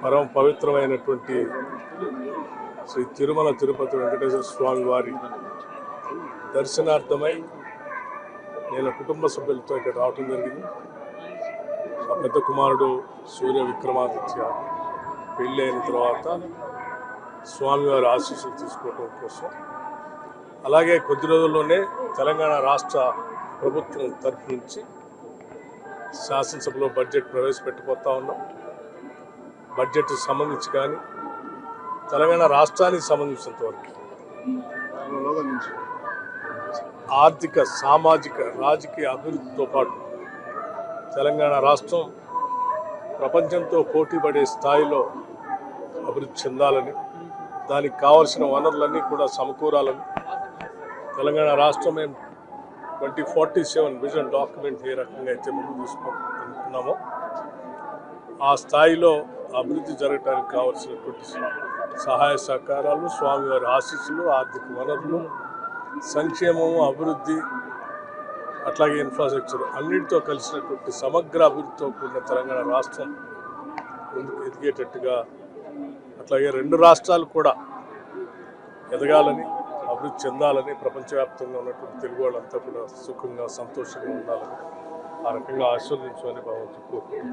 పరమ పవిత్రమైనటువంటి శ్రీ తిరుమల తిరుపతి వెంకటేశ్వర స్వామి వారి దర్శనార్థమై నేను కుటుంబ సభ్యులతో ఇక్కడ రావటం జరిగింది. ఆ పెద్ద కుమారుడు సూర్య విక్రమాదిత్య పెళ్ళి అయిన తర్వాత స్వామివారి ఆశీస్సులు తీసుకోవటం కోసం, అలాగే కొద్ది రోజుల్లోనే తెలంగాణ రాష్ట్ర ప్రభుత్వం తరఫు నుంచి శాసనసభలో బడ్జెట్ ప్రవేశపెట్టబోతా ఉన్నాం. బడ్జెట్ సంబంధించి కానీ తెలంగాణ రాష్ట్రానికి సంబంధించినంత వరకు ఆర్థిక, సామాజిక, రాజకీయ అభివృద్ధితో పాటు తెలంగాణ రాష్ట్రం ప్రపంచంతో పోటీపడే స్థాయిలో అభివృద్ధి చెందాలని, దానికి కావలసిన వనరులన్నీ కూడా సమకూరాలని, తెలంగాణ రాష్ట్రం మేము 2047 విజన్ డాక్యుమెంట్ ఏ రకంగా అయితే ముందు తీసుకుంటున్నామో ఆ స్థాయిలో అభివృద్ధి జరగడానికి కావాల్సినటువంటి సహాయ సహకారాలు, స్వామివారి ఆశీస్సులు, ఆర్థిక వనరులు, సంక్షేమము, అభివృద్ధి, అట్లాగే ఇన్ఫ్రాస్ట్రక్చర్ అన్నిటితో కలిసినటువంటి సమగ్ర అభివృద్ధితో కూడిన తెలంగాణ రాష్ట్రం ముందుకు ఎదిగేటట్టుగా, అట్లాగే రెండు రాష్ట్రాలు కూడా ఎదగాలని, అభివృద్ధి చెందాలని, ప్రపంచవ్యాప్తంగా ఉన్నటువంటి తెలుగు వాళ్ళంతా కూడా సుఖంగా, సంతోషంగా ఉండాలని, ఆ రకంగా ఆశీర్వదించమని భగవంతుడు కోరుకుంటున్నాను.